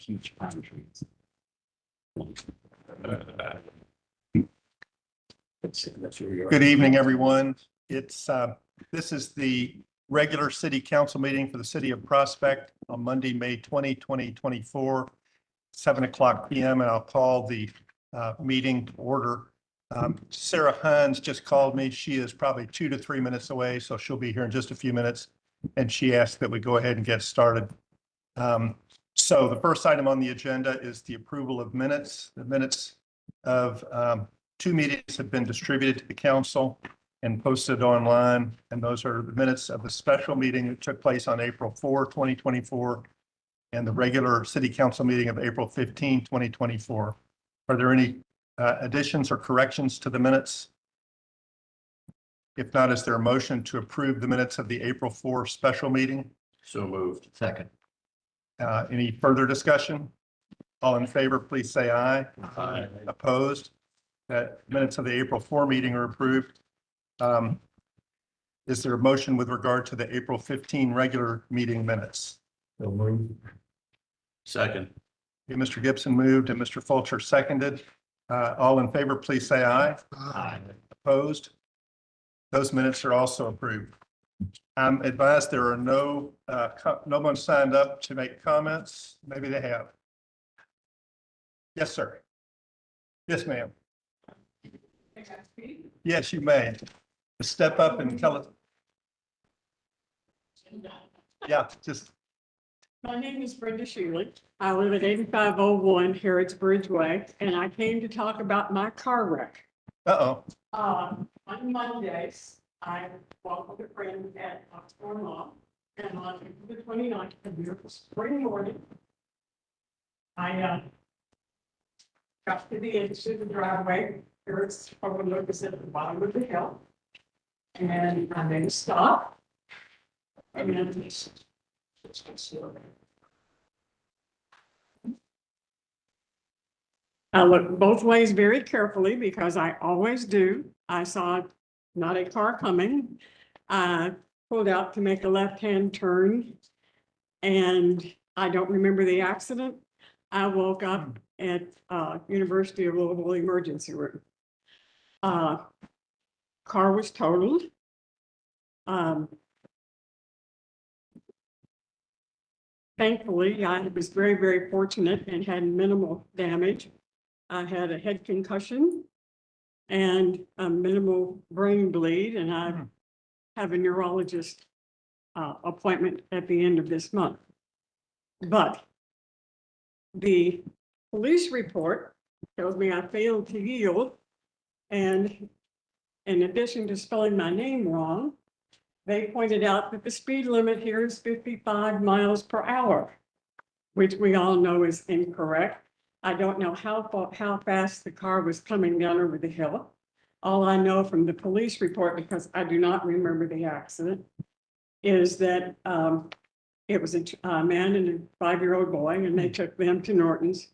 huge pine trees. Good evening, everyone. This is the regular city council meeting for the city of Prospect on Monday, May 2024, 7:00 p.m. And I'll call the meeting to order. Sarah Hines just called me. She is probably 2 to 3 minutes away, so she'll be here in just a few minutes. And she asked that we go ahead and get started. So the first item on the agenda is the approval of minutes. The minutes of two meetings have been distributed to the council and posted online. And those are the minutes of the special meeting that took place on April 4, 2024, and the regular city council meeting of April 15, 2024. Are there any additions or corrections to the minutes? If not, is there a motion to approve the minutes of the April 4 special meeting? So moved. Second. Any further discussion? All in favor, please say aye. Aye. Opposed? That minutes of the April 4 meeting are approved. Is there a motion with regard to the April 15 regular meeting minutes? So moved. Second. Okay, Mr. Gibson moved and Mr. Fulcher seconded. All in favor, please say aye. Aye. Opposed? Those minutes are also approved. I'm advised there are no one signed up to make comments. Maybe they have. Yes, sir. Yes, ma'am. Yes, you may. Step up and tell us. Yeah, just. My name is Brenda Shealy. I live at 8501 Harrods Bridge Way, and I came to talk about my car wreck. Uh-oh. On Mondays, I walked with a friend at Oxford Law, and on the 29th of the spring morning, I got to the edge of the driveway. Harrods overlook is at the bottom of the hill, and I made a stop. And I looked both ways very carefully because I always do. I saw not a car coming. I pulled out to make a left-hand turn and I don't remember the accident. I woke up at University of Louisville emergency room. Car was totaled. Thankfully, I was very, very fortunate and had minimal damage. I had a head concussion and a minimal brain bleed, and I have a neurologist appointment at the end of this month. But the police report tells me I failed to yield, and in addition to spelling my name wrong, they pointed out that the speed limit here is 55 miles per hour, which we all know is incorrect. I don't know how fast the car was coming down over the hill. All I know from the police report, because I do not remember the accident, is that it was a man and a 5-year-old boy, and they took them to Norton's,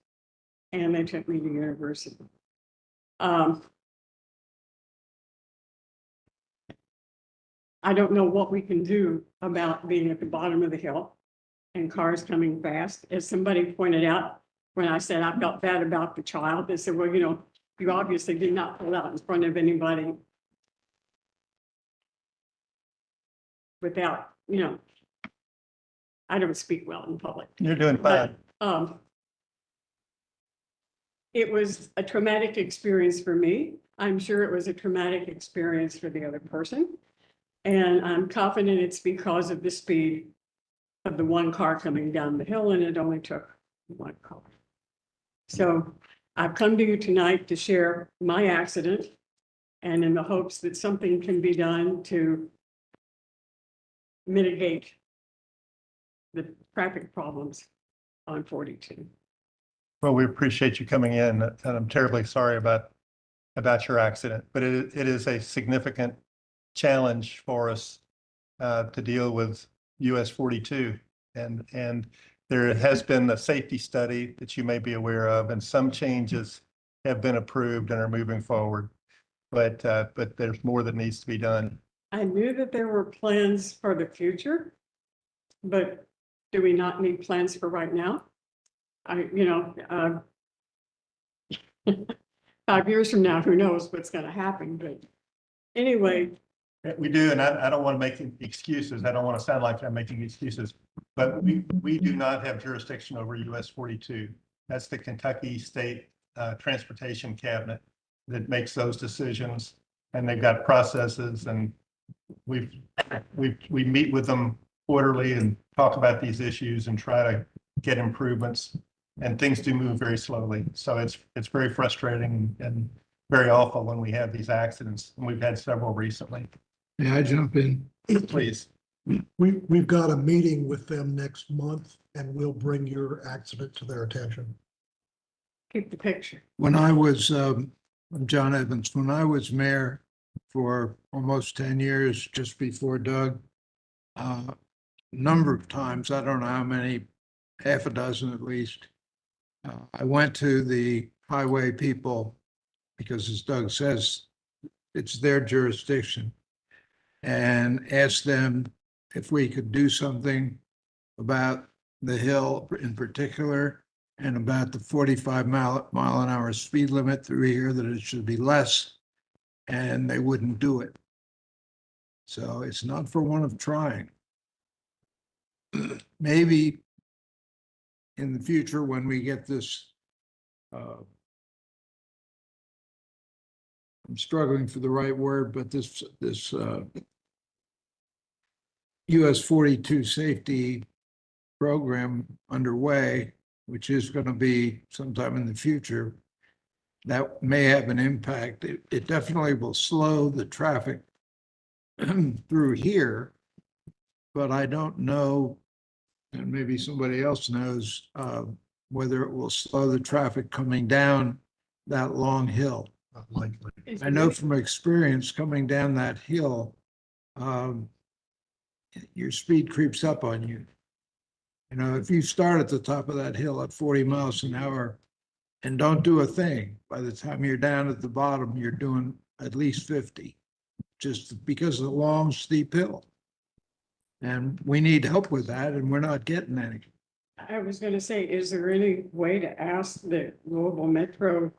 and they took me to University. I don't know what we can do about being at the bottom of the hill and cars coming fast. As somebody pointed out, when I said I felt bad about the child, they said, well, you obviously did not pull out in front of anybody without, I don't speak well in public. You're doing fine. But, it was a traumatic experience for me. I'm sure it was a traumatic experience for the other person. And I'm confident it's because of the speed of the one car coming down the hill, and it only took one car. So I've come to you tonight to share my accident and in the hopes that something can be done to mitigate the traffic problems on 42. Well, we appreciate you coming in, and I'm terribly sorry about your accident, but it is a significant challenge for us to deal with US 42. And there has been a safety study that you may be aware of, and some changes have been approved and are moving forward. But there's more that needs to be done. I knew that there were plans for the future, but do we not need plans for right now? I 5 years from now, who knows what's gonna happen, but anyway, We do, and I don't want to make excuses. I don't want to sound like I'm making excuses. But we do not have jurisdiction over US 42. That's the Kentucky State Transportation Cabinet that makes those decisions. And they've got processes, and we meet with them quarterly and talk about these issues and try to get improvements. And things do move very slowly. So it's very frustrating and very awful when we have these accidents. And we've had several recently. May I jump in? Please. We've got a meeting with them next month and we'll bring your accident to their attention. keep the picture. When I was, I'm John Evans, when I was mayor for almost 10 years, just before Doug, number of times, I don't know how many, half a dozen at least, I went to the highway people because, as Doug says, it's their jurisdiction, and asked them if we could do something about the hill in particular and about the 45 mile an hour speed limit through here, that it should be less, and they wouldn't do it. So it's not for want of trying. Maybe in the future, when we get this, I'm struggling for the right word, but this US 42 safety program underway, which is going to be sometime in the future, that may have an impact. It definitely will slow the traffic through here, but I don't know, and maybe somebody else knows, whether it will slow the traffic coming down that long hill. Not likely. Is I know it- from experience coming down that hill, your speed creeps up on you. You know, if you start at the top of that hill at 40 miles an hour and don't do a thing, by the time you're down at the bottom, you're doing at least 50, just because of the long, steep hill. And we need help with that, and we're not getting any. I was gonna say, is there any way to ask the Louisville Metro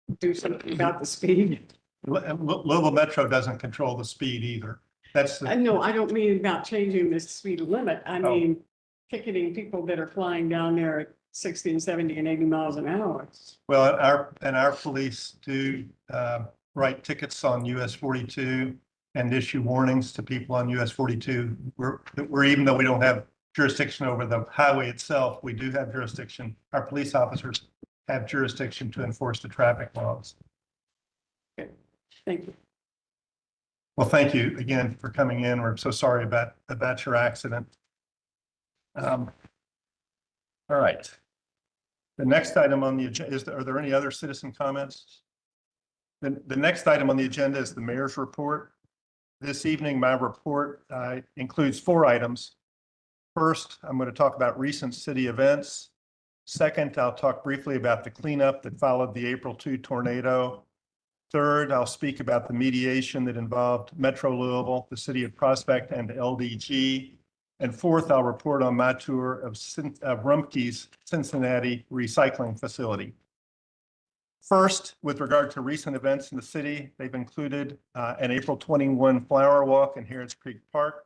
to do something about the speed? Louisville Metro doesn't control the speed either. That's, No, I don't mean about changing the speed limit. I Oh. mean ticketing people that are flying down there at 60 and 70 and 80 miles an hour. well, our police do write tickets on US 42 and issue warnings to people on US 42. We're even though we don't have jurisdiction over the highway itself, we do have jurisdiction. Our police officers have jurisdiction to enforce the traffic laws. Thank you. Well, thank you again for coming in. We're so sorry about your accident. All right. The next item on the agenda are there any other citizen comments? The next item on the agenda is the mayor's report. This evening, my report includes 4 items. First, I'm going to talk about recent city events. Second, I'll talk briefly about the cleanup that followed the April 2 tornado. Third, I'll speak about the mediation that involved Metro Louisville, the city of Prospect, and LDG. And fourth, I'll report on my tour of Rumpke's Cincinnati recycling facility. First, with regard to recent events in the city, they've included an April 21 flower walk in Harrods Creek Park,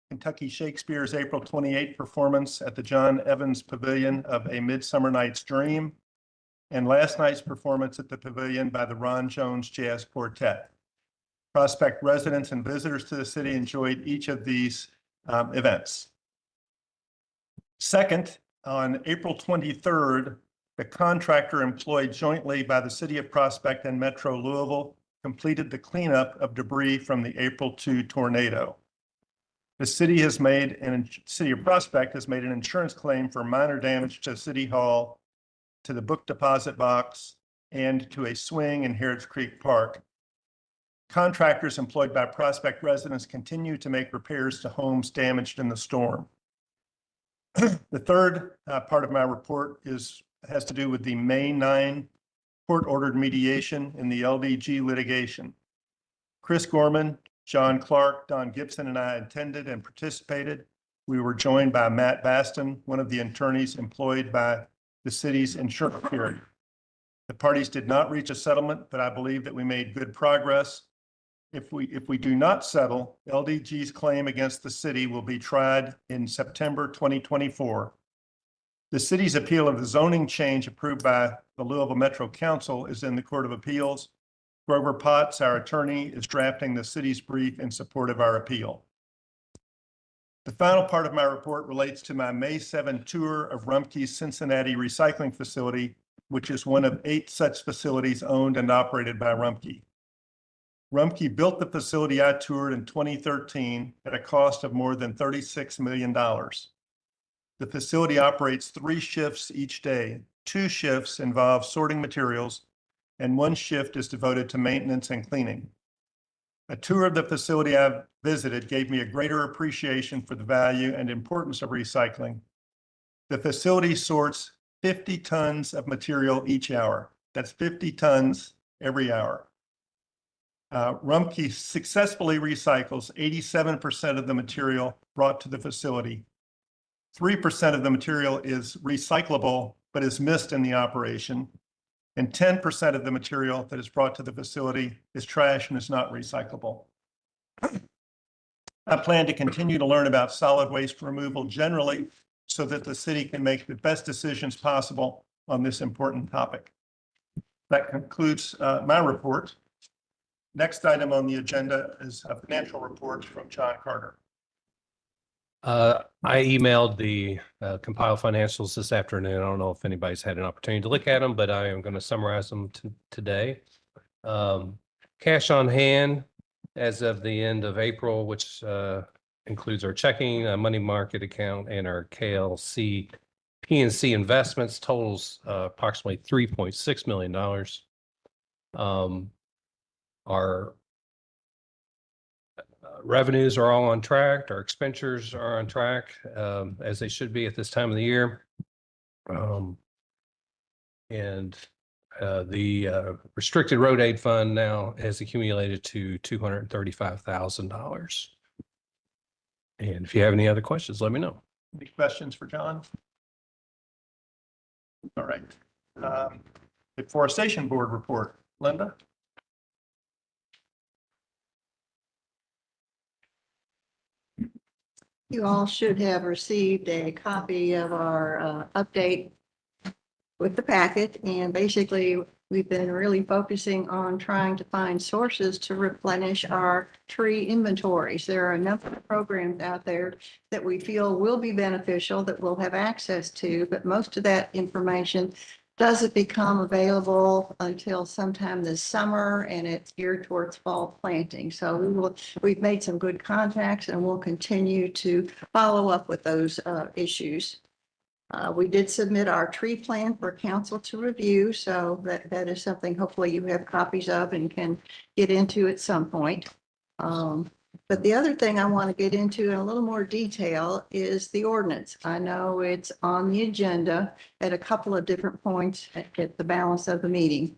Kentucky Shakespeare's April 28 performance at the John Evans Pavilion of A Midsummer Night's Dream, and last night's performance at the Pavilion by the Ron Jones Jazz Quartet. Prospect residents and visitors to the city enjoyed each of these events. Second, on April 23rd, the contractor employed jointly by the city of Prospect and Metro Louisville completed the cleanup of debris from the April 2 tornado. The city of Prospect has made an insurance claim for minor damage to City Hall, to the book deposit box, and to a swing in Harrods Creek Park. Contractors employed by Prospect residents continue to make repairs to homes damaged in the storm. The third part of my report has to do with the May 9 court-ordered mediation in the LDG litigation. Chris Gorman, John Clark, Don Gibson, and I attended and participated. We were joined by Matt Baston, one of the attorneys employed by the city's insurance carrier. The parties did not reach a settlement, but I believe that we made good progress. If we do not settle, LDG's claim against the city will be tried in September 2024. The city's appeal of the zoning change approved by the Louisville Metro Council is in the Court of Appeals. Grover Potts, our attorney, is drafting the city's brief in support of our appeal. The final part of my report relates to my May 7 tour of Rumpke's Cincinnati Recycling Facility, which is one of 8 such facilities owned and operated by Rumpke. Rumpke built the facility I toured in 2013 at a cost of more than $36 million. The facility operates 3 shifts each day. 2 shifts involve sorting materials, and 1 shift is devoted to maintenance and cleaning. A tour of the facility I've visited gave me a greater appreciation for the value and importance of recycling. The facility sorts 50 tons of material each hour. That's 50 tons every hour. Rumpke successfully recycles 87% of the material brought to the facility. 3% of the material is recyclable, but is missed in the operation. And 10% of the material that is brought to the facility is trash and is not recyclable. I plan to continue to learn about solid waste removal generally so that the city can make the best decisions possible on this important topic. That concludes my report. Next item on the agenda is a financial report from John Carter. I emailed the compiled financials this afternoon. I don't know if anybody's had an opportunity to look at them, but I am going to summarize them today. Cash on hand as of the end of April, which includes our checking, money market account, and our KLC PNC investments, totals approximately $3.6 million. Our revenues are all on track. Our expenditures are on track as they should be at this time of the year. The restricted road aid fund now has accumulated to $235,000. And if you have any other questions, let me know. Any questions for John? All right. The Forestation Board report. Linda? You all should have received a copy of our update with the packet, and basically we've been really focusing on trying to find sources to replenish our tree inventories. There are a number of programs out there that we feel will be beneficial, that we'll have access to, but most of that information doesn't become available until sometime this summer, and it's geared towards fall planting. So we've made some good contacts, and we'll continue to follow up with those issues. We did submit our tree plan for council to review, so that is something hopefully you have copies of and can get into at some point. But the other thing I want to get into in a little more detail is the ordinance. I know it's on the agenda at a couple of different points at the balance of the meeting.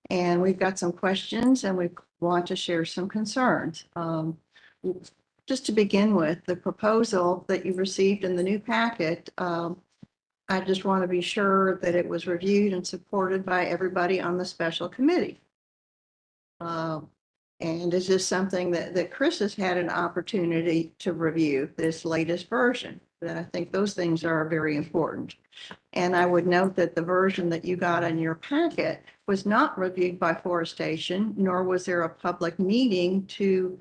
And we've got some questions and we want to share some concerns. Just to begin with, the proposal that you received in the new packet, I just want to be sure that it was reviewed and supported by everybody on the special committee. And is this something that Chris has had an opportunity to review, this latest version? That I think those things are very important. And I would note that the version that you got in your packet was not reviewed by Forestation, nor was there a public meeting to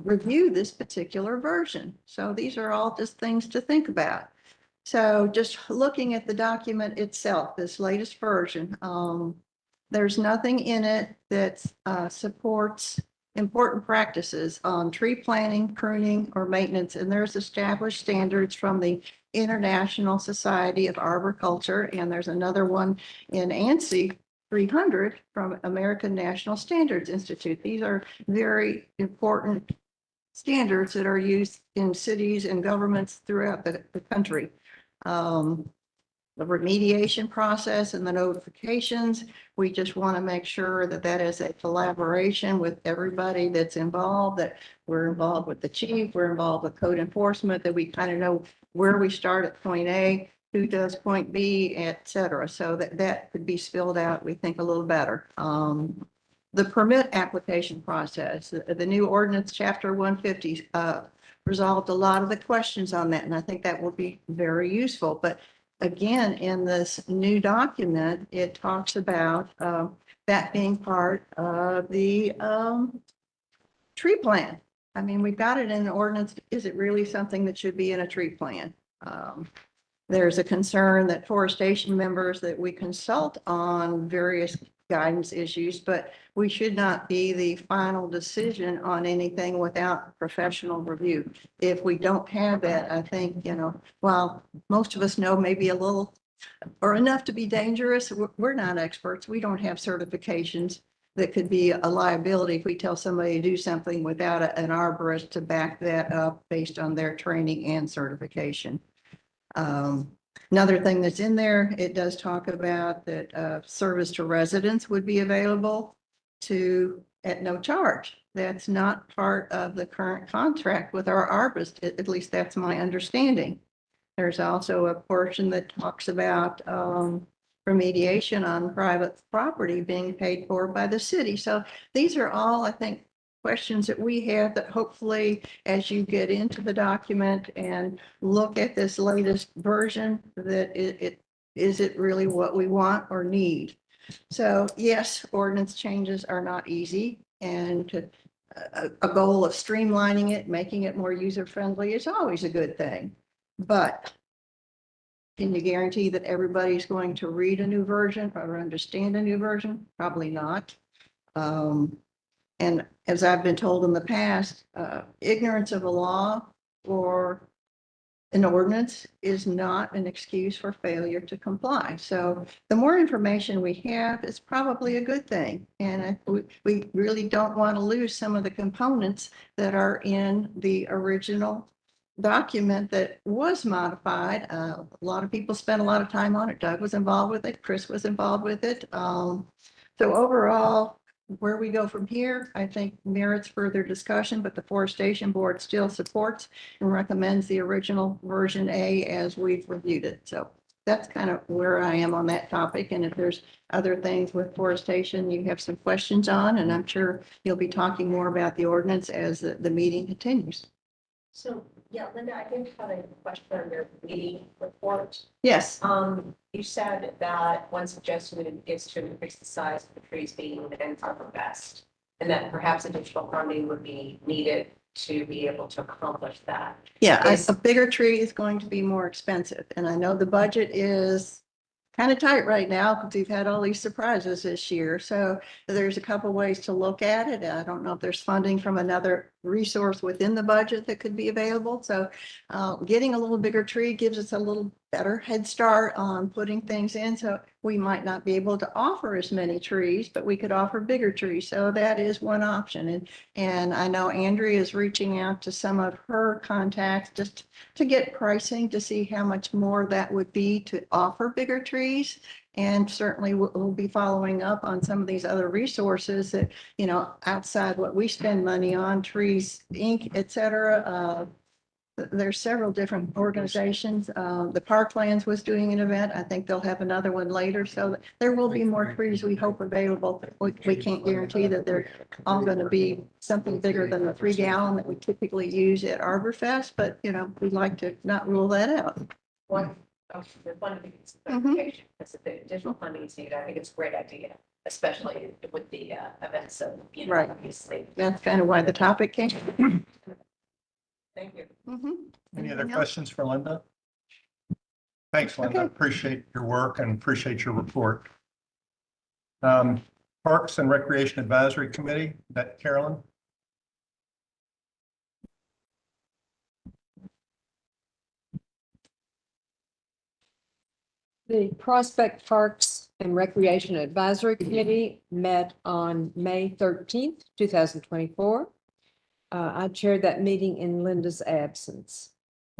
review this particular version. So these are all just things to think about. So just looking at the document itself, this latest version, there's nothing in it that supports important practices on tree planting, pruning, or maintenance. And there's established standards from the International Society of Arboriculture, and there's another one in ANSI 300 from American National Standards Institute. These are very important standards that are used in cities and governments throughout the country. the remediation process and the notifications. We just want to make sure that that is a collaboration with everybody that's involved, that we're involved with the chief, we're involved with code enforcement, that we kind of know where we start at point A, who does point B, et cetera. So that could be spelled out, we think, a little better. The permit application process, the new ordinance, chapter 150, resolved a lot of the questions on that, and I think that will be very useful. But again, in this new document, it talks about that being part of the tree plan. I mean, we've got it in an ordinance. Is it really something that should be in a tree plan? There's a concern that forestation members that we consult on various guidance issues, but we should not be the final decision on anything without professional review. If we don't have that, I think, while most of us know maybe a little or enough to be dangerous, we're not experts. We don't have certifications that could be a liability if we tell somebody to do something without an arborist to back that up based on their training and certification. Another thing that's in there, it does talk about that service to residents would be available at no charge. That's not part of the current contract with our arborist. At least that's my understanding. There's also a portion that talks about remediation on private property being paid for by the city. So these are all, I think, questions that we have that hopefully as you get into the document and look at this latest version, that is it really what we want or need? So yes, ordinance changes are not easy, and a goal of streamlining it, making it more user-friendly is always a good thing. But can you guarantee that everybody's going to read a new version or understand a new version? Probably not. And as I've been told in the past, ignorance of a law or an ordinance is not an excuse for failure to comply. So the more information we have is probably a good thing. And we really don't want to lose some of the components that are in the original document that was modified. A lot of people spent a lot of time on it. Doug was involved with it. Chris was involved with it. So overall, where we go from here, I think merits further discussion, but the Forestation Board still supports and recommends the original version A as we've reviewed it. So that's kind of where I am on that topic. And if there's other things with forestation you have some questions on, and I'm sure you'll be talking more about the ordinance as the meeting continues. So, yeah, Linda, I did have a question on your meeting report. Yes. You said that one suggestion is to increase the size of the trees being within ArborVest, and that perhaps additional funding would be needed to be able to accomplish that. Yeah, a bigger tree is going to be more expensive, and I know the budget is kind of tight right now because we've had all these surprises this year. So there's a couple ways to look at it. I don't know if there's funding from another resource within the budget that could be available. So getting a little bigger tree gives us a little better head start on putting things in. So we might not be able to offer as many trees, but we could offer bigger trees. So that is one option. And I know Andrea is reaching out to some of her contacts just to get pricing to see how much more that would be to offer bigger trees. And certainly we'll be following up on some of these other resources that, outside what we spend money on, Trees Inc., et cetera. There's several different organizations. The Parklands was doing an event. I think they'll have another one later. So there will be more trees we hope available. We can't guarantee that they're all going to be something bigger than the 3 gallon that we typically use at ArborFest, but we'd like to not rule that out. One of the funding is clarification, because if the additional funding is needed, I think it's a great idea, especially with the events of, Right. obviously. That's kind of why the topic came. Thank you. Any other Anything else? questions for Linda? Thanks, Linda. Okay. Appreciate your work and appreciate your report. Parks and Recreation Advisory Committee, that Carolyn? The Prospect Parks and Recreation Advisory Committee met on May 13th, 2024. I chaired that meeting in Linda's absence.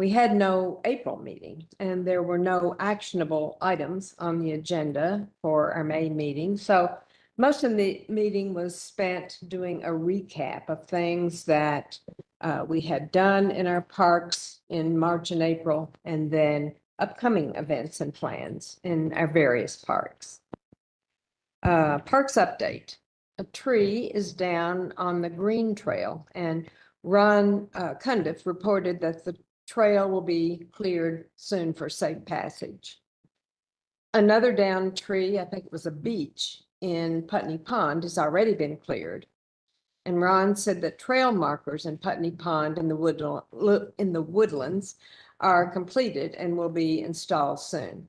We had no April meeting and there were no actionable items on the agenda for our May meeting. So most of the meeting was spent doing a recap of things that we had done in our parks in March and April, and then upcoming events and plans in our various parks. Parks update. A tree is down on the Green Trail, and Ron Cundiff reported that the trail will be cleared soon for safe passage. Another down tree, I think it was a beech in Putney Pond, has already been cleared. And Ron said that trail markers in Putney Pond in the woodlands are completed and will be installed soon.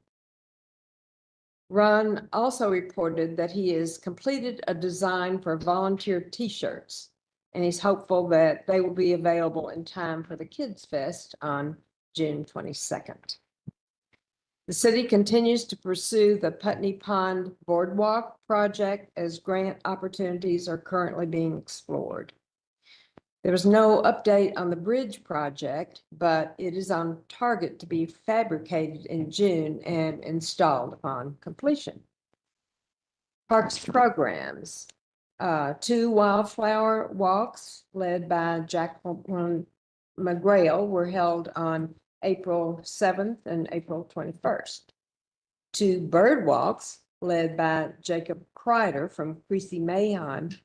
Ron also reported that he has completed a design for volunteer t-shirts, and he's hopeful that they will be available in time for the Kids Fest on June 22nd. The city continues to pursue the Putney Pond Boardwalk project as grant opportunities are currently being explored. There was no update on the bridge project, but it is on target to be fabricated in June and installed upon completion. Parks programs. 2 wildflower walks led by Jacqueline McGrail were held on April 7th and April 21st. 2 bird walks led by Jacob Kreider from Creasy Mayheim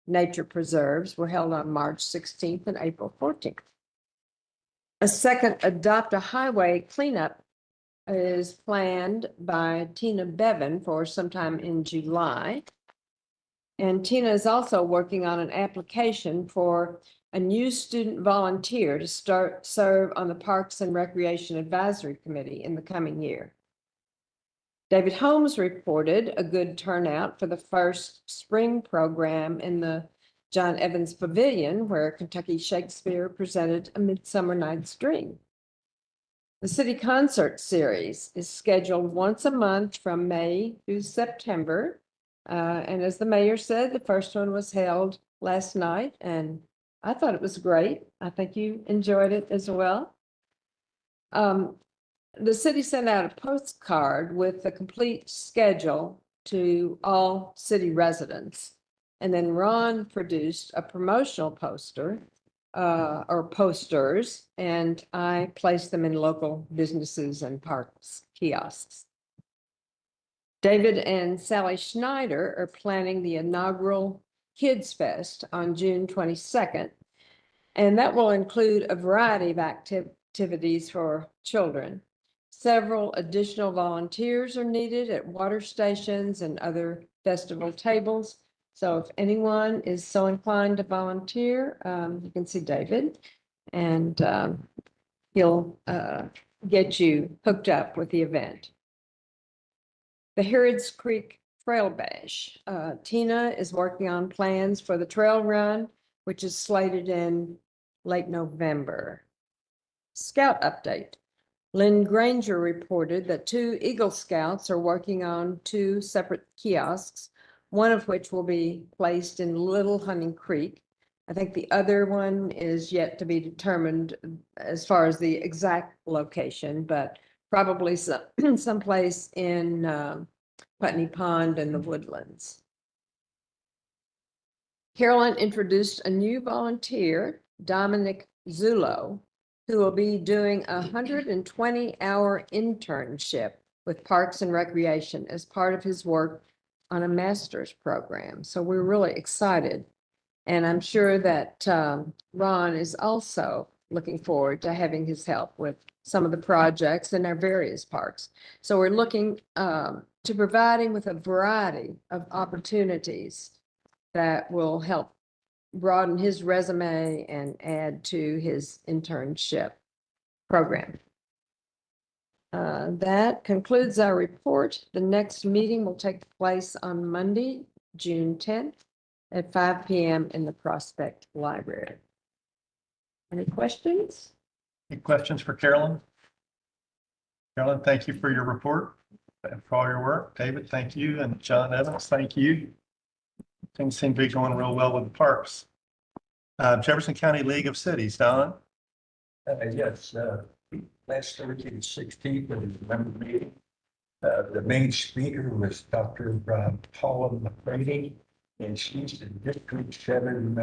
Nature Preserves were held on March 16th and April 14th. A second Adopt a Highway cleanup is planned by Tina Bevan for sometime in July. And Tina is also working on an application for a new student volunteer to serve on the Parks and Recreation Advisory Committee in the coming year. David Holmes reported a good turnout for the first spring program in the John Evans Pavilion, where Kentucky Shakespeare presented A Midsummer Night's Dream. The City Concert Series is scheduled once a month from May through September. And as the mayor said, the first one was held last night, and I thought it was great. I think you enjoyed it as well. The city sent out a postcard with the complete schedule to all city residents. And then Ron produced a promotional poster or posters, and I placed them in local businesses and parks kiosks. David and Sally Schneider are planning the inaugural Kids Fest on June 22nd, and that will include a variety of activities for children. Several additional volunteers are needed at water stations and other festival tables. So if anyone is so inclined to volunteer, you can see David, and he'll get you hooked up with the event. The Harrods Creek Trail Bash. Tina is working on plans for the trail run, which is slated in late November. Scout update. Lynn Granger reported that 2 Eagle Scouts are working on 2 separate kiosks, one of which will be placed in Little Hunting Creek. I think the other one is yet to be determined as far as the exact location, but probably someplace in Putney Pond and the woodlands. Carolyn introduced a new volunteer, Dominic Zulo, who will be doing a 120-hour internship with Parks and Recreation as part of his work on a master's program. So we're really excited. And I'm sure that Ron is also looking forward to having his help with some of the projects in our various parks. So we're looking to provide him with a variety of opportunities that will help broaden his resume and add to his internship program. That concludes our report. The next meeting will take place on Monday, June 10th at 5 p.m. in the Prospect Library. Any questions? Any questions for Carolyn? Carolyn, thank you for your report and for all your work. David, thank you. And John Evans, thank you. Things seem to be going real well with the parks. Jefferson County League of Cities, Don? Yes, last Thursday, the 16th of the November meeting. The main speaker was Dr. Paula McBrady, and she's the District 7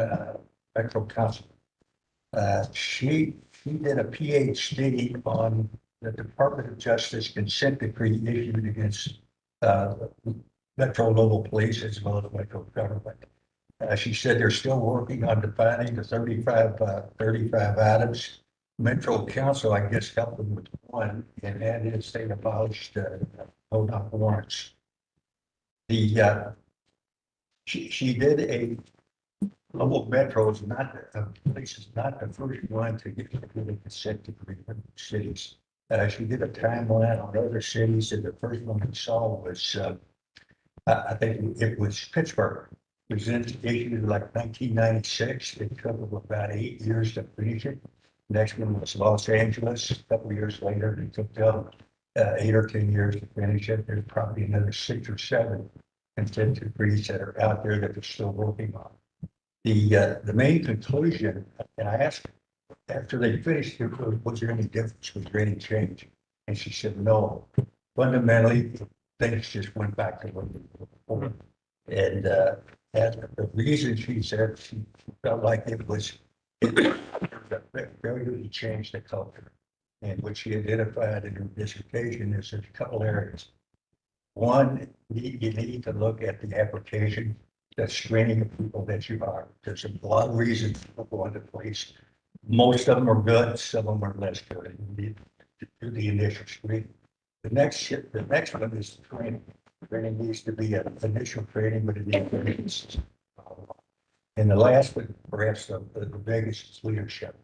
Metro Council. She did a PhD on the Department of Justice consent decree issued against Metro local police as well as Metro government. She said they're still working on defining the 35 items. Metro Council, I guess, helped them with one, and that is they abolished hold-up warrants. She did a Lowell Metro is not police is not the first one to get rid of consent decree in cities. She did a timeline on other cities, and the first one we saw was I think it was Pittsburgh. It was issued like 1996. It took them about 8 years to finish it. Next one was Los Angeles. A couple of years later, it took them 8 or 10 years to finish it. There's probably another 6 or 7 consent decrees that are out there that they're still working on. The main conclusion, and I asked after they finished, was there any difference? Was there any change? And she said, no. Fundamentally, things just went back to what they were before. And the reason she said she felt like it was a failure to change the culture. And what she identified in her dissertation is there's a couple areas. One, you need to look at the application, the screening of people that you are. There's a lot of reasons for going to police. Most of them are good, some of them are less good. You need to do the initial screening. The next one is training. Training needs to be an initial training, but it needs to be. And the last one, perhaps the biggest, is leadership.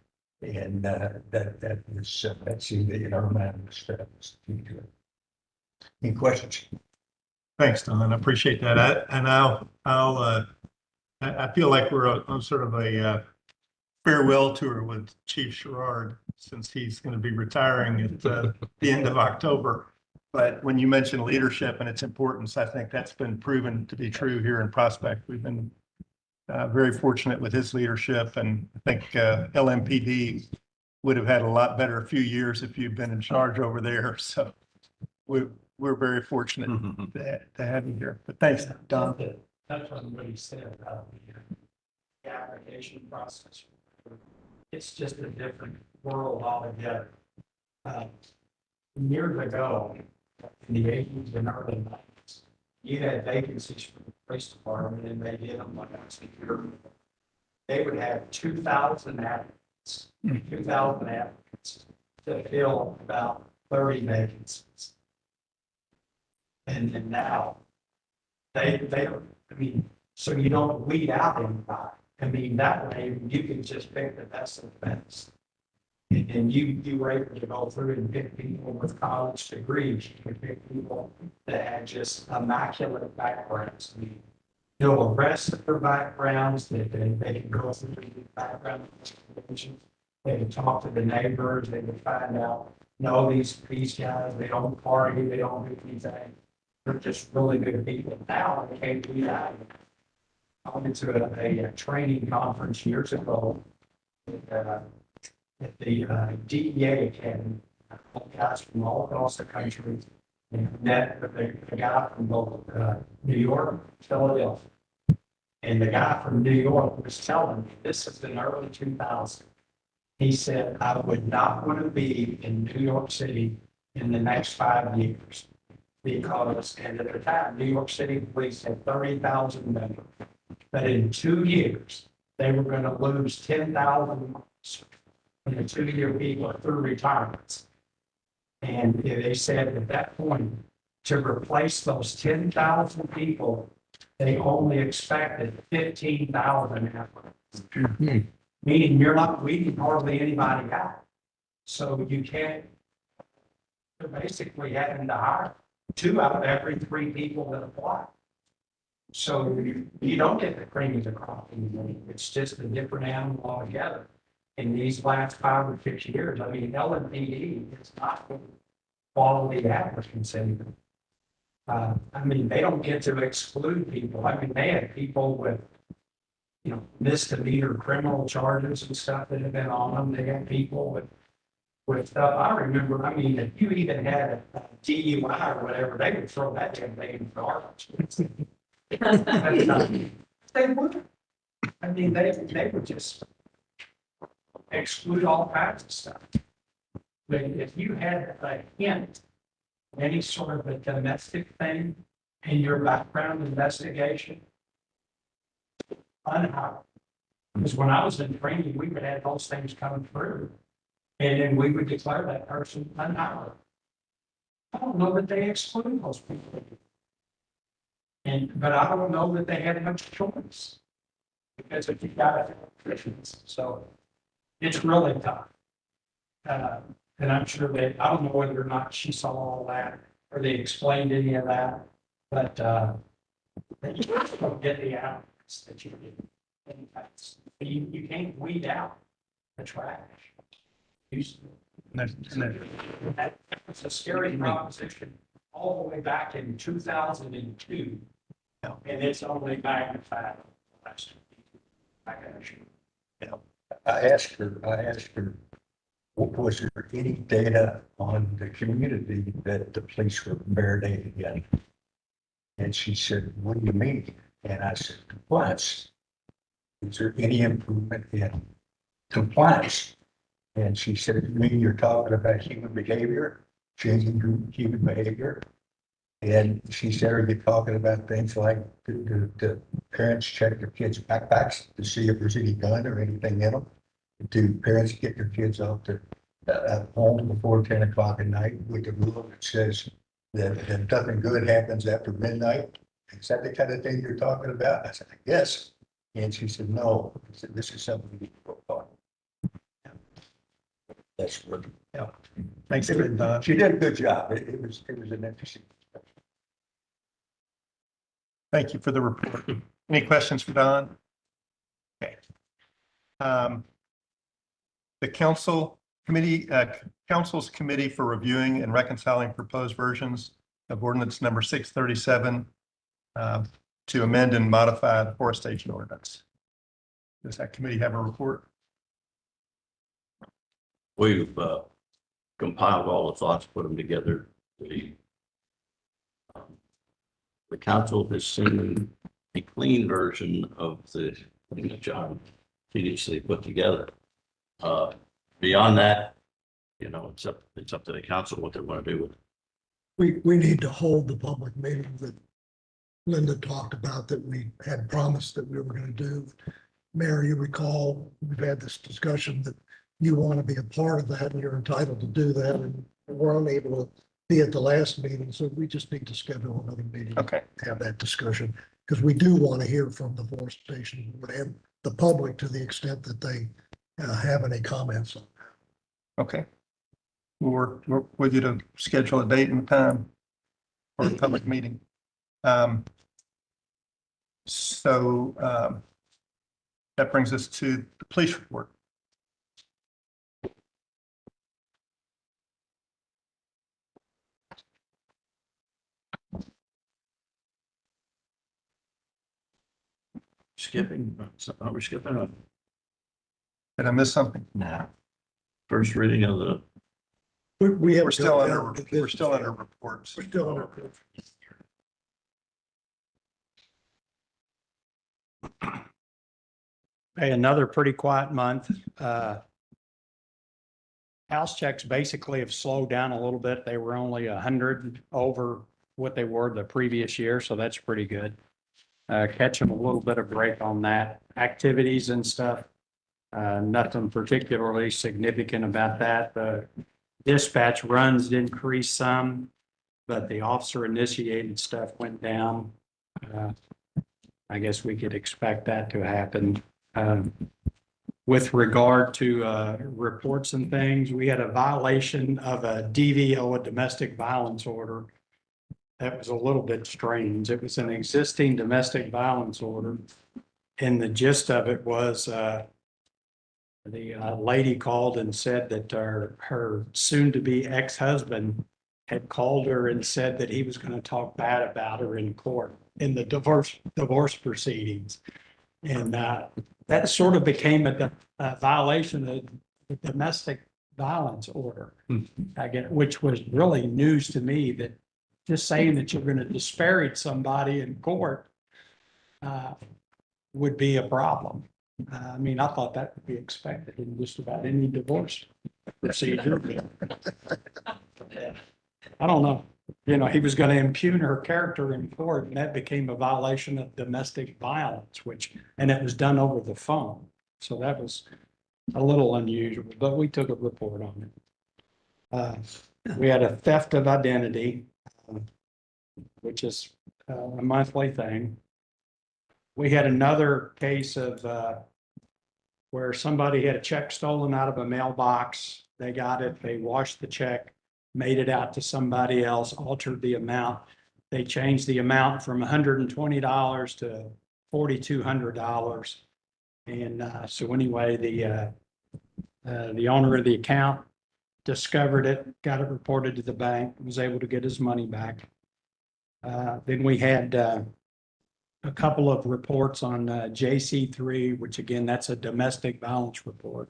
And that's in our mind. Any questions? Thanks, Don. I appreciate that. I feel like we're on sort of a farewell tour with Chief Sherrard, since he's going to be retiring at the end of October. But when you mention leadership and its importance, I think that's been proven to be true here in Prospect. We've been very fortunate with his leadership, and I think LMPD would have had a lot better few years if you've been in charge over there. So we're very fortunate to have you here. But thanks, Don. That's what he said about the application process. It's just a different world altogether. Years ago, in the 80s and early 90s, you had vacancies for the police department, and they did them like I said, they would have 2,000 applicants, 2,000 applicants to fill about 30 vacancies. And then now they don't, I mean, so you don't weed out anybody. I mean, that way you can just pick the best of the best. And you were able to go through and pick people with college degrees. You can pick people that had just immaculate backgrounds. You know, the rest of their backgrounds, they can go through the background investigations. They can talk to the neighbors. They can find out, no, these guys, they don't party, they don't do anything. They're just really good people. Now they can't do that. I went to a training conference years ago at the DEA Academy. Guys from all across the country, and met with a guy from both New York, Philadelphia. And the guy from New York was telling me, this is in early 2000. He said, I would not want to be in New York City in the next 5 years. Because, and at the time, New York City police had 30,000 members. But in 2 years, they were going to lose 10,000 officers in the 2-year people through retirements. And they said at that point, to replace those 10,000 people, they only expected 15,000 applicants. Meaning you're not weeding hardly anybody out. So you can't, you're basically having to hire 2 out of every 3 people that apply. So you don't get the cream of the crop anymore. It's just a different animal altogether. In these last 5 or 6 years, I mean, LMPD is not quality applicants anymore. I mean, they don't get to exclude people. I mean, they had people with, misdemeanor criminal charges and stuff that have been on them. They had people with with stuff. I remember, I mean, if you even had a DUI or whatever, they would throw that damn thing in the garbage. They would. I mean, they would just exclude all kinds of stuff. But if you had a hint, any sort of a domestic thing in your background investigation, unhired. Because when I was in training, we would have those things coming through. And then we would declare that person unhired. I don't know that they exclude those people. But I don't know that they had much choice. Because if you got it, so it's really tough. And I'm sure that, I don't know whether or not she saw all that, or they explained any of that, but, they just don't get the outcomes that you get. And you can't weed out the trash. That was a scary proposition all the way back in 2002. And it's only magnified. I asked her, was there any data on the community that the police were barricading in? And she said, what do you mean? And I said, compliance. Is there any improvement in compliance? And she said, you mean you're talking about human behavior, changing human behavior? And she said, are you talking about things like the parents check their kids' backpacks to see if there's any gun or anything in them? Do parents get their kids off to home before 10 o'clock at night with the rule that says that nothing good happens after midnight? Is that the kind of thing you're talking about? I said, yes. And she said, no. I said, this is something we need to work on. That's what. Yeah. Thanks, Don. She did a good job. It was an interesting. Thank you for the report. Any questions for Don? Okay. The council's committee for reviewing and reconciling proposed versions of ordinance number 637 to amend and modify the forestation ordinance. Does that committee have a report? We've compiled all the thoughts, put them together. The council has seen a clean version of the thing that John previously put together. Beyond that, it's up to the council what they want to do with it. We need to hold the public meeting that Linda talked about that we had promised that we were going to do. Mayor, you recall, we've had this discussion that you want to be a part of that and you're entitled to do that, and we're unable to be at the last meeting, so we just need to schedule another meeting. Okay. To have that discussion, because we do want to hear from the forestation board and the public to the extent that they have any comments on that. Okay. We'll work with you to schedule a date and time for a public meeting. So that brings us to the police report. Skipping, are we skipping up? Did I miss something? No. First reading of the, We're still under reports. We're still under. Hey, another pretty quiet month. House checks basically have slowed down a little bit. They were only 100 over what they were the previous year, so that's pretty good. Catching a little bit of break on that. Activities and stuff, nothing particularly significant about that. The dispatch runs increased some, but the officer initiated stuff went down. I guess we could expect that to happen. With regard to reports and things, we had a violation of a DVO, a domestic violence order. That was a little bit strange. It was an existing domestic violence order. And the gist of it was the lady called and said that her soon-to-be ex-husband had called her and said that he was going to talk bad about her in court in the divorce proceedings. And that sort of became a violation of the domestic violence order. Hmm. I get, which was really news to me, that just saying that you're going to disparage somebody in court would be a problem. I mean, I thought that would be expected in just about any divorce procedure. I don't know. You know, he was going to impugn her character in court, and that became a violation of domestic violence, and it was done over the phone. So that was a little unusual, but we took a report on it. We had a theft of identity, which is a monthly thing. We had another case of where somebody had a check stolen out of a mailbox. They got it, they washed the check, made it out to somebody else, altered the amount. They changed the amount from $120 to $4,200. And so anyway, the owner of the account discovered it, got it reported to the bank, was able to get his money back. Then we had a couple of reports on JC3, which again, that's a domestic violence report.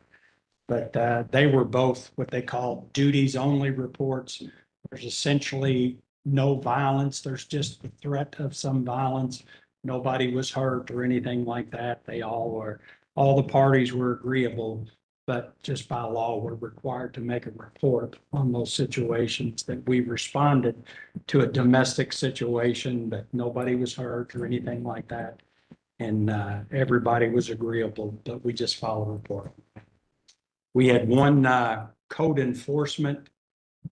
But they were both what they call duties only reports. There's essentially no violence. There's just the threat of some violence. Nobody was hurt or anything like that. All the parties were agreeable, but just by law, we're required to make a report on those situations that we responded to a domestic situation, but nobody was hurt or anything like that. And everybody was agreeable, but we just filed a report. We had one code enforcement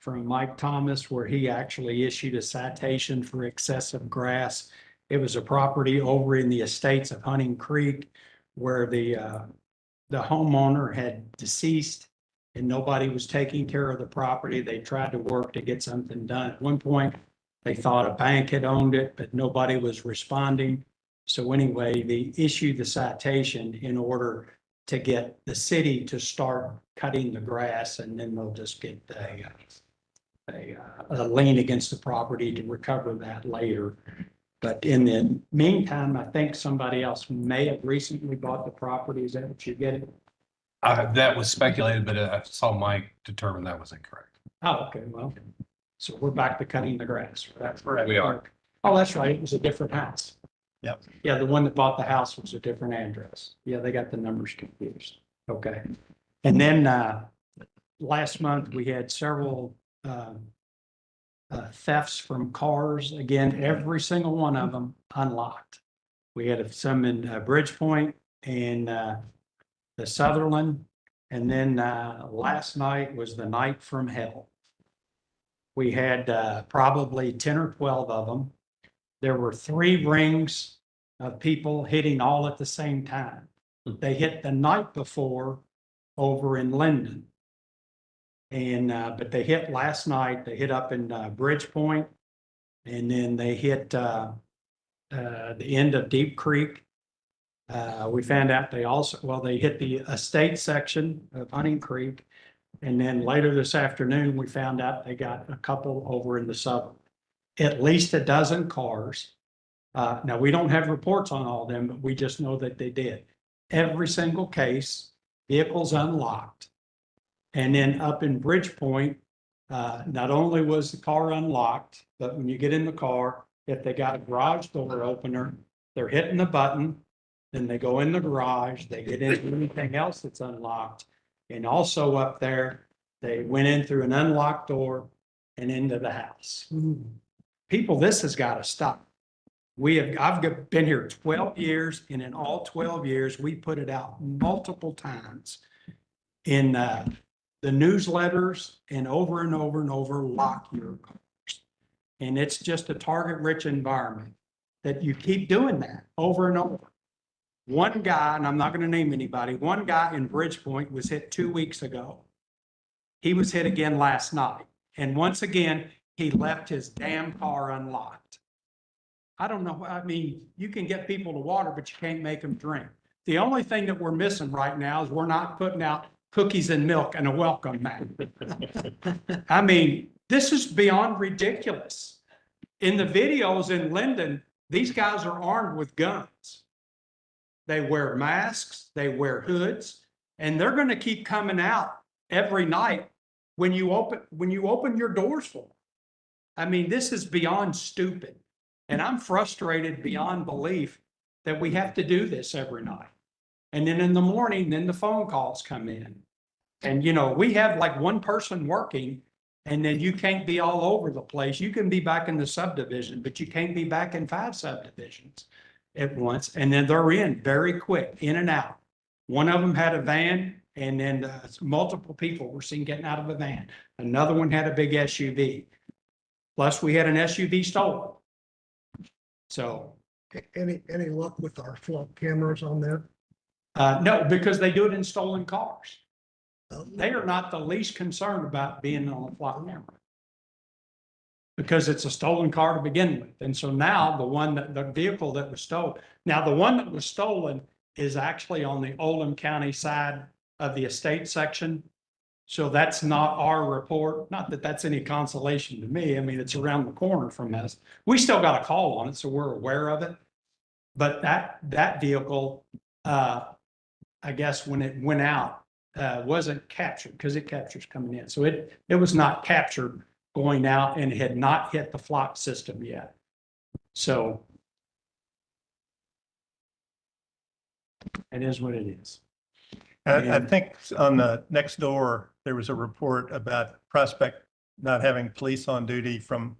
from Mike Thomas where he actually issued a citation for excessive grass. It was a property over in the estates of Hunting Creek where the homeowner had deceased and nobody was taking care of the property. They tried to work to get something done. At one point, they thought a bank had owned it, but nobody was responding. So anyway, they issued the citation in order to get the city to start cutting the grass, and then they'll just get a lien against the property to recover that later. But in the meantime, I think somebody else may have recently bought the property. Is that what you're getting? That was speculated, but I saw Mike determine that was incorrect. Oh, okay, well, so we're back to cutting the grass. That's correct. We are. Oh, that's right. It was a different house. Yep. Yeah, the one that bought the house was a different address. Yeah, they got the numbers confused. Okay. And then last month, we had several thefts from cars. Again, every single one of them unlocked. We had some in Bridgepoint and the Sutherland. And then last night was the night from hell. We had probably 10 or 12 of them. There were 3 rings of people hitting all at the same time. They hit the night before over in Linden. And, but they hit last night, they hit up in Bridgepoint, and then they hit the end of Deep Creek. We found out they hit the estate section of Hunting Creek. And then later this afternoon, we found out they got a couple over in the Sutherland. At least a dozen cars. Now, we don't have reports on all of them, but we just know that they did. Every single case, vehicles unlocked. And then up in Bridgepoint, not only was the car unlocked, but when you get in the car, if they got a garage door opener, they're hitting the button, then they go in the garage, they get into anything else that's unlocked. And also up there, they went in through an unlocked door and into the house. People, this has got to stop. I've been here 12 years, and in all 12 years, we put it out multiple times in the newsletters and over and over and over, lock your cars. And it's just a target-rich environment that you keep doing that over and over. One guy, and I'm not going to name anybody, one guy in Bridgepoint was hit 2 weeks ago. He was hit again last night. And once again, he left his damn car unlocked. I don't know. I mean, you can get people to water, but you can't make them drink. The only thing that we're missing right now is we're not putting out cookies and milk and a welcome mat. I mean, this is beyond ridiculous. In the videos in Linden, these guys are armed with guns. They wear masks, they wear hoods, and they're going to keep coming out every night when you open your doors for them. I mean, this is beyond stupid. And I'm frustrated beyond belief that we have to do this every night. And then in the morning, then the phone calls come in. And, you know, we have like one person working and then you can't be all over the place. You can be back in the subdivision, but you can't be back in 5 subdivisions at once. And then they're in very quick, in and out. One of them had a van and then multiple people were seen getting out of a van. Another one had a big SUV. Plus we had an SUV stolen. So, Any luck with our flood cameras on there? no, because they do it in stolen cars. They are not the least concerned about being on a flock camera. Because it's a stolen car to begin with. And so now the vehicle that was stolen, now the one that was stolen is actually on the Oldham County side of the estate section. So that's not our report. Not that that's any consolation to me. I mean, it's around the corner from us. We still got a call on it, so we're aware of it. But that vehicle, I guess when it went out, wasn't captured because it captures coming in. So it was not captured going out and it had not hit the flock system yet. So it is what it is. I think on the next door, there was a report about Prospect not having police on duty from,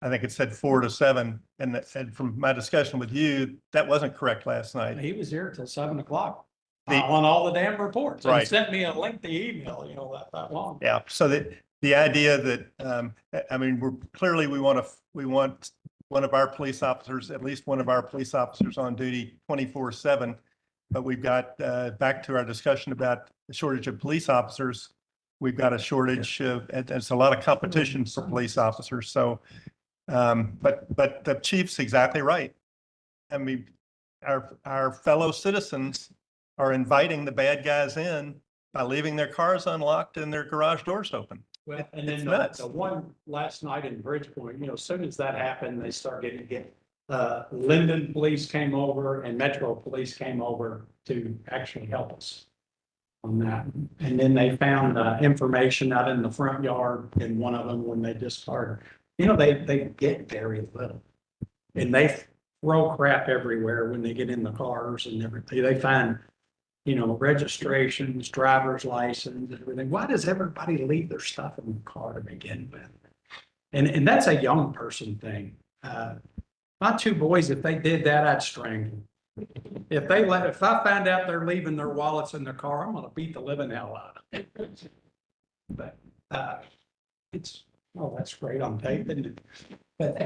I think it said 4 to 7. And from my discussion with you, that wasn't correct last night. He was here till 7 o'clock on all the damn reports. And he Right. sent me a lengthy email, you know, that long. Yeah, so the idea that, I mean, we want one of our police officers, at least one of our police officers on duty 24/7. But we've got, back to our discussion about the shortage of police officers, we've got a shortage of, and it's a lot of competition for police officers. So, but the chief's exactly right. I mean, our fellow citizens are inviting the bad guys in by leaving their cars unlocked and their garage doors open. Well, and It's then nuts. the one last night in Bridgeport, you know, as soon as that happened, they started getting hit. Linden Police came over and Metro Police came over to actually help us on that. And then they found information out in the front yard in one of them when they discarded. You know, they get very little. And they throw crap everywhere when they get in the cars and everything. They find, you know, registrations, driver's license, everything. Why does everybody leave their stuff in the car to begin with? And that's a young person thing. My 2 boys, if they did that, I'd strangle them. If I find out they're leaving their wallets in their car, I'm gonna beat the living hell out of them. But, that's great on tape, isn't it? But,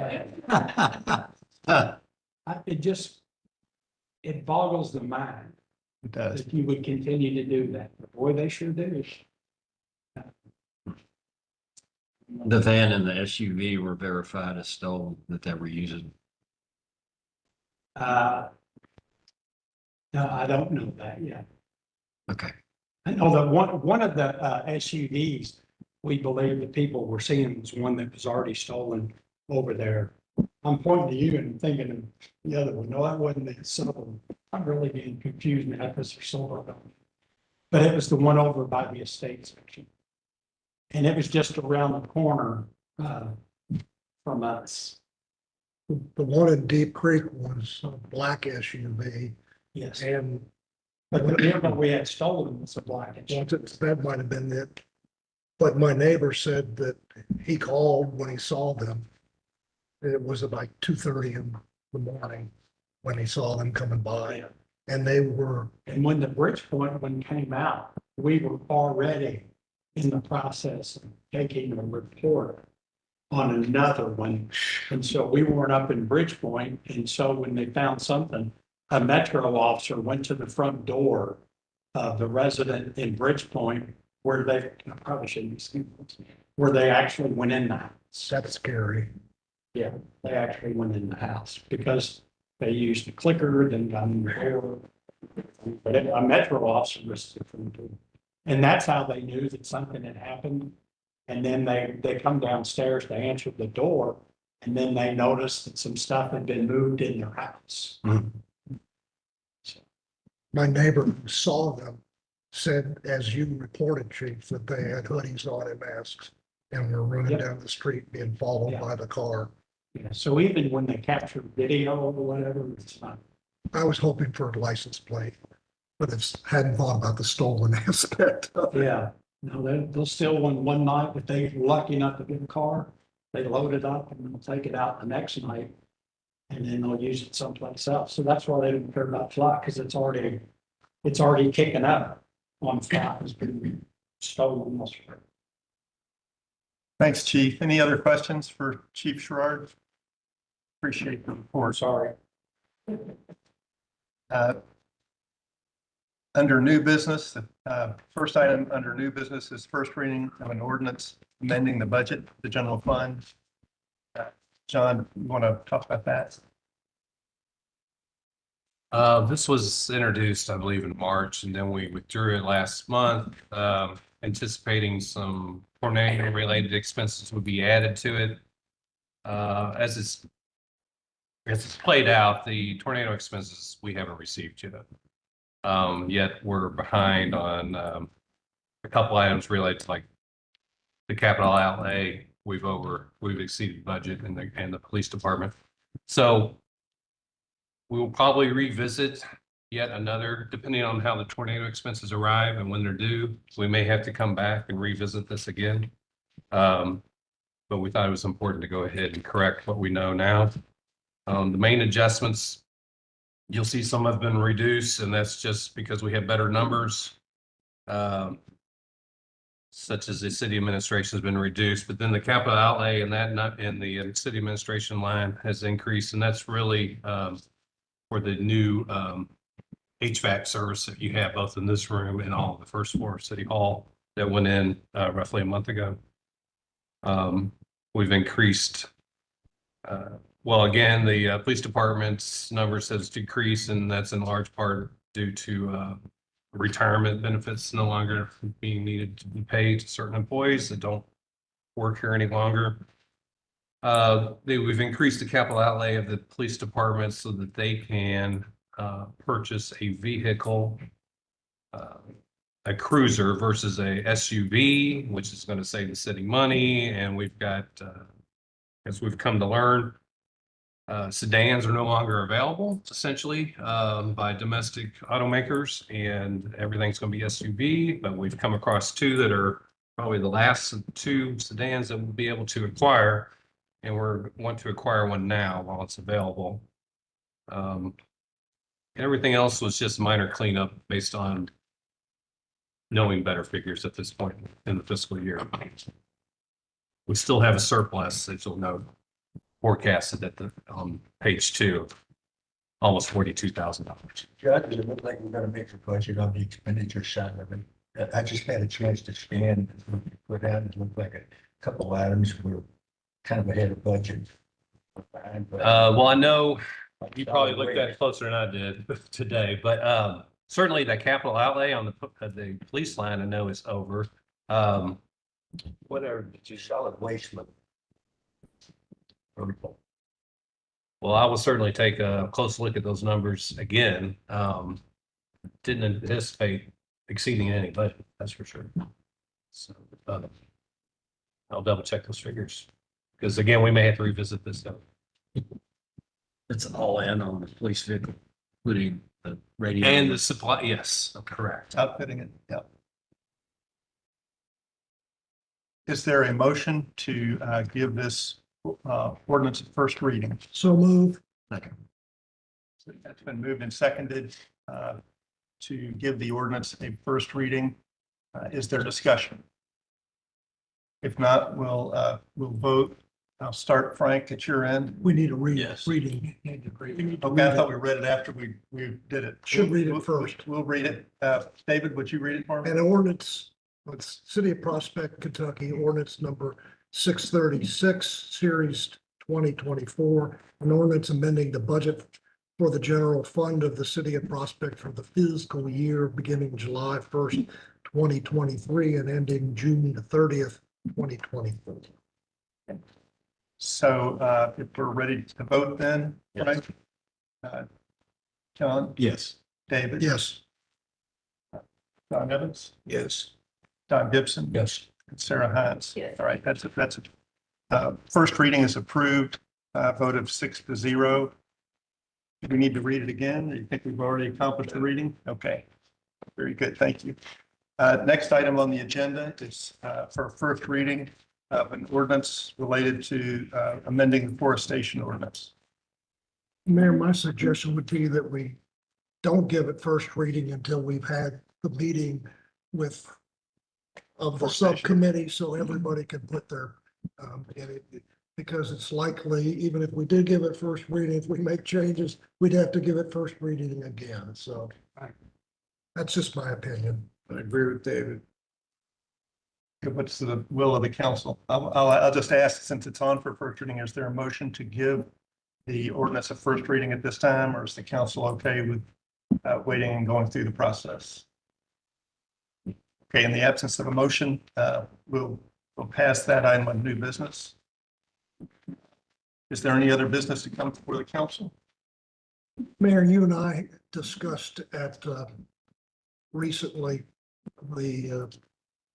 it boggles the mind It does. that you would continue to do that. But boy, they sure do. The van and the SUV were verified as stolen that they were using. No, I don't know that yet. Okay. I know that one of the SUVs, we believe that people were seeing was one that was already stolen over there. I'm pointing to you and thinking of the other one. No, that wasn't it. So I'm really getting confused now because they're sold. But it was the one over by the estate section. And it was just around the corner from us. The one in Deep Creek was a black SUV Yes. and But the vehicle we had stolen was a black. that might have been it. But my neighbor said that he called when he saw them. It was about 2:30 in the morning when he saw them coming by and they were, And when the Bridgeport one came out, we were already in the process of taking a report on another one. And so we weren't up in Bridgepoint. And so when they found something, a Metro officer went to the front door of the resident in Bridgepoint where they, I probably shouldn't be saying this, where they actually went in the house. that's scary. Yeah, they actually went in the house because they used a clicker, then got in the door. But a Metro officer was different. And that's how they knew that something had happened. And then they come downstairs to answer the door. And then they noticed that some stuff had been moved in their house. My neighbor who saw them said, as you reported, Chief, that they had hoodies on and masks and were running Yep. down the street being followed Yeah. by the car. Yeah, so even when they capture video or whatever, it's not. I was hoping for a license plate, but it's, hadn't thought about the stolen aspect of it. Yeah, no, they'll steal one night, if they're lucky enough to get a car, they load it up and they'll take it out the next night. And then they'll use it someplace else. So that's why they don't care about fly, because it's already kicking up on fly, has been stolen elsewhere. Thanks, Chief. Any other questions for Chief Sherrard? Appreciate the I'm report. sorry. Under new business, the first item under new business is first reading of an ordinance amending the budget, the general fund. John, you want to talk about that? This was introduced, I believe, in March, and then we withdrew it last month, anticipating some tornado-related expenses would be added to it. As it's played out, the tornado expenses we haven't received yet. Yet we're behind on a couple items related to like the capital outlay. We've exceeded budget and the police department. So we will probably revisit yet another, depending on how the tornado expenses arrive and when they're due. We may have to come back and revisit this again. But we thought it was important to go ahead and correct what we know now. The main adjustments, you'll see some have been reduced, and that's just because we have better numbers. Such as the city administration has been reduced, but then the capital outlay and the city administration line has increased, and that's really for the new HVAC service that you have both in this room and all of the first floor of City Hall that went in roughly a month ago. We've increased, well, again, the police department's numbers has decreased, and that's in large part due to retirement benefits no longer being needed to be paid to certain employees that don't work here any longer. We've increased the capital outlay of the police department so that they can purchase a vehicle, a cruiser versus a SUV, which is going to save the city money. And we've got, as we've come to learn, sedans are no longer available essentially by domestic automakers, and everything's going to be SUV. But we've come across two that are probably the last two sedans that we'll be able to acquire, and we're want to acquire one now while it's available. Everything else was just minor cleanup based on knowing better figures at this point in the fiscal year. We still have a surplus, as you'll note, forecasted at the page 2, almost $42,000. Judge, it looked like we're gonna make a budget on the expenditure side of it. I just had a chance to scan, put down, it looked like a couple items were kind of ahead of budget. Well, I know you probably looked at it closer than I did today, but certainly the capital outlay on the police line, I know is over. Whatever, did you solid waste look? Well, I will certainly take a close look at those numbers again. Didn't anticipate exceeding any budget, that's for sure. So I'll double check those figures, because again, we may have to revisit this stuff. It's all in on the police vehicle, including the radio. And the supply, yes, correct. Outfitting it, yeah. Is there a motion to give this ordinance a first reading? So move. That's been moved and seconded to give the ordinance a first reading. Is there discussion? If not, we'll vote. I'll start, Frank, at your end. We need a Yes. reading. Okay, I thought we read it after we did it. Should read it first. We'll read it. David, would you read it for me? An ordinance, it's City of Prospect, Kentucky, ordinance number 636, series 2024. An ordinance amending the budget for the general fund of the City of Prospect for the fiscal year beginning July 1st, 2023 and ending June the 30th, 2024. So if we're ready to vote then, right? John, Yes. David? Yes. Don Evans, Yes. Don Gibson. Yes. And Sarah Hines. Yes. All right, first reading is approved, vote of 6-0. Do we need to read it again? Or you think we've already accomplished the reading? Okay, very good, thank you. Next item on the agenda is for first reading of an ordinance related to amending the forestation ordinance. Mayor, my suggestion would be that we don't give it first reading until we've had the meeting of the Forestation. subcommittee, so everybody can put their, in it. Because it's likely, even if we did give it first reading, if we make changes, we'd have to give it first reading again, so. That's just my opinion. I agree with David. What's the will of the council? I'll just ask, since it's on for first reading, is there a motion to give the ordinance a first reading at this time, or is the council okay with waiting and going through the process? Okay, in the absence of a motion, we'll pass that item on new business. Is there any other business to come before the council? Mayor, you and I discussed recently the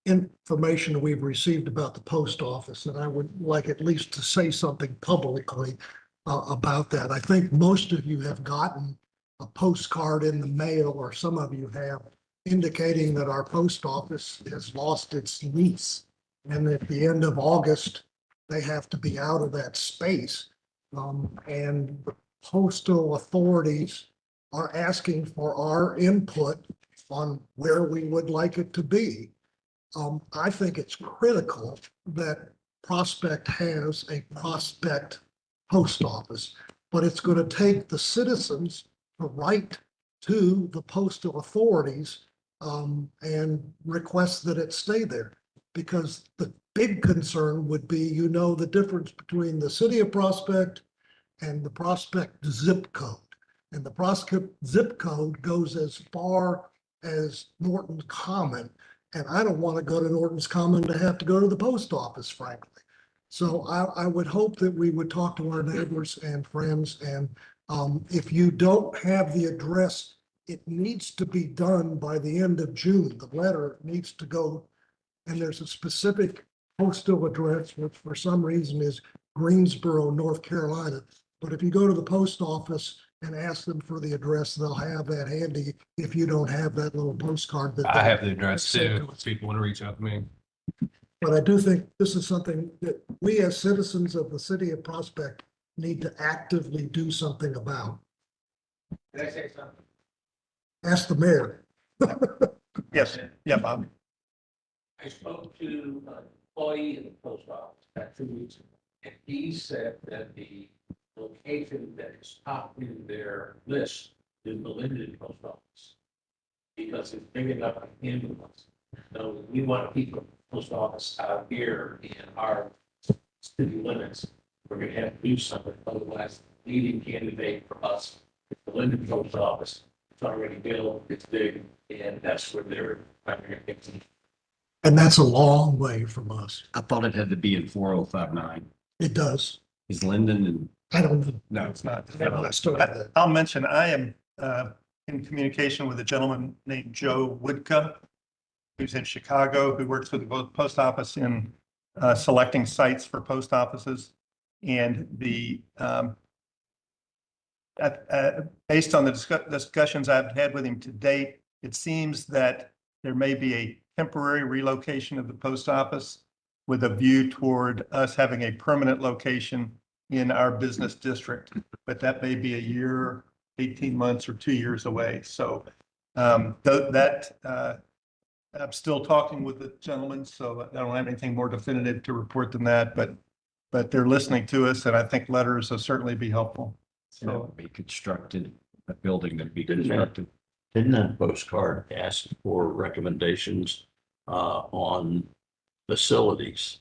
information we've received about the post office, and I would like at least to say something publicly about that. I think most of you have gotten a postcard in the mail, or some of you have, indicating that our post office has lost its lease. And at the end of August, they have to be out of that space. And the postal authorities are asking for our input on where we would like it to be. I think it's critical that Prospect has a Prospect post office, but it's going to take the citizens to write to the postal authorities and request that it stay there. Because the big concern would be, the difference between the city of Prospect and the Prospect zip code. And the Prospect zip code goes as far as Norton Common. And I don't want to go to Norton's Common to have to go to the post office, frankly. So I would hope that we would talk to our neighbors and friends. And if you don't have the address, it needs to be done by the end of June. The letter needs to go. And there's a specific postal address, which for some reason is Greensboro, North Carolina. But if you go to the post office and ask them for the address, they'll have that handy if you don't have that little postcard. I have the address too, if people want to reach out to me. But I do think this is something that we as citizens of the city of Prospect need to actively do something about. Can I say something? Ask the mayor. Yes, yeah, Bob. I spoke to an employee in the post office about 2 weeks ago, and he said that the location that is top in their list is the Linden post office. Because it's big enough to handle us. So we want to keep the post office out here in our city limits. We're gonna have to do something, otherwise the leading candidate for us is the Linden post office. It's already built, it's big, and that's where they're primary. And that's a long way from us. I thought it had to be in 4059. It does. Is Linden and I don't know. No, it's not. I started that. I'll mention, I am in communication with a gentleman named Joe Woodka, who's in Chicago, who works with the post office in selecting sites for post offices. And based on the discussions I've had with him to date, it seems that there may be a temporary relocation of the post office with a view toward us having a permanent location in our business district, but that may be a year, 18 months or 2 years away. So I'm still talking with the gentleman, so I don't have anything more definitive to report than that, but they're listening to us, and I think letters will certainly be helpful. so it would be constructed, a building that would be Didn't constructed? Didn't that postcard ask for recommendations on facilities?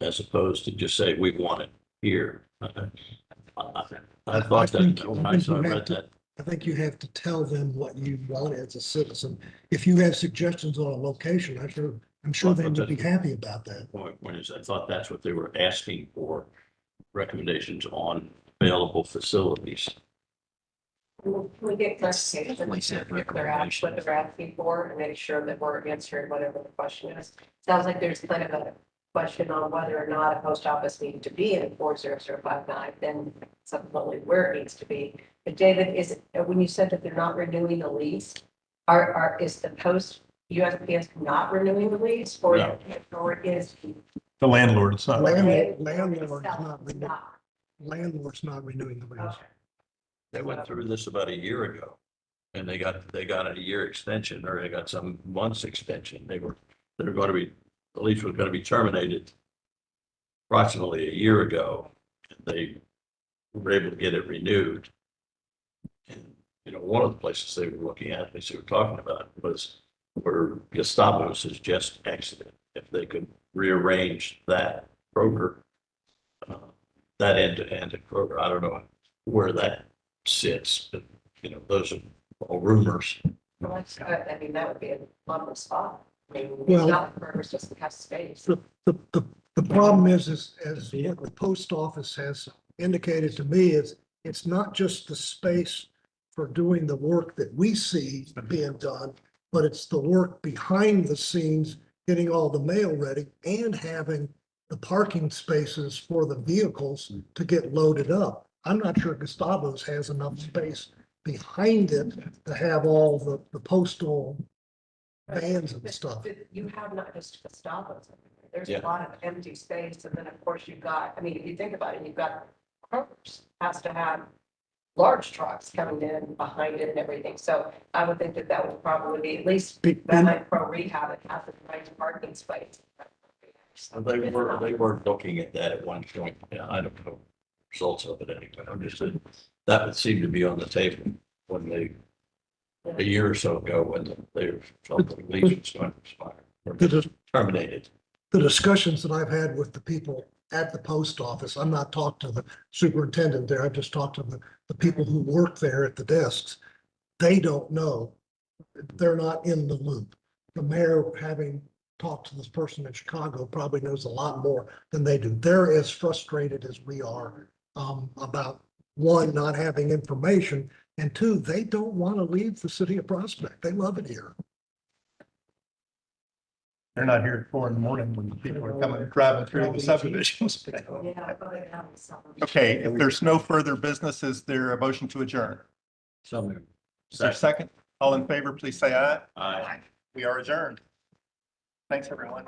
As opposed to just say, we want it here. I thought that when I read that. I think you have to tell them what you want as a citizen. If you have suggestions on a location, I'm sure they would be happy about that. When is, I thought that's what they were asking for, recommendations on available facilities. We get clarification, Like that what they're asking for, and make sure that we're answering whatever the question is. Sounds like there's kind of a question on whether or not a post office needs to be in 40059, then subsequently where it needs to be. But David, is, when you said that they're not renewing the lease, is the USPS not renewing the lease, or, No. or is? The landlord's not. Landlord's not renewing the lease. Okay. They went through this about a year ago. And they got a year extension, or they got some months extension. They were going to be, the lease was going to be terminated approximately a year ago. They were able to get it renewed. And, you know, one of the places they were looking at, they were talking about, was where Gestapo's has just exited. If they could rearrange that Kroger, that end-to-end at Kroger, I don't know where that sits, but, you know, those are all rumors. Well, that's good. I mean, that would be a wonderful spot. I mean, Well- not for just to have space. The problem is as what the post office has indicated to me is it's not just the space for doing the work that we see being done, but it's the work behind the scenes, getting all the mail ready and having the parking spaces for the vehicles to get loaded up. I'm not sure Gustavo's has enough space behind it to have all the postal vans and stuff. But you have not just Gestapo's. There's Yeah. a lot of empty space, and then of course you've got, I mean, if you think about it, you've got Kroger's has to have large trucks coming in behind it and everything. So I would think that that would probably be at least that might pro rehab and have the right parking space. They were looking at that at one point. Yeah, I don't know results of it anyway. I'm just saying that would seem to be on the table when a year or so ago, when they felt the lease was going to expire or The terminated. discussions that I've had with the people at the post office, I'm not talked to the superintendent there, I've just talked to the people who work there at the desks. They don't know. They're not in the loop. The mayor, having talked to this person in Chicago, probably knows a lot more than they do. They're as frustrated as we are about, one, not having information, and two, they don't want to leave the city of Prospect. They love it here. They're not here at 4 in the morning when people are coming, driving through the subdivisions. Yeah, but it happens some. Okay, if there's no further business, is there a motion to adjourn? So Is there a second? All in favor, please say aye. I. We are adjourned. Thanks, everyone.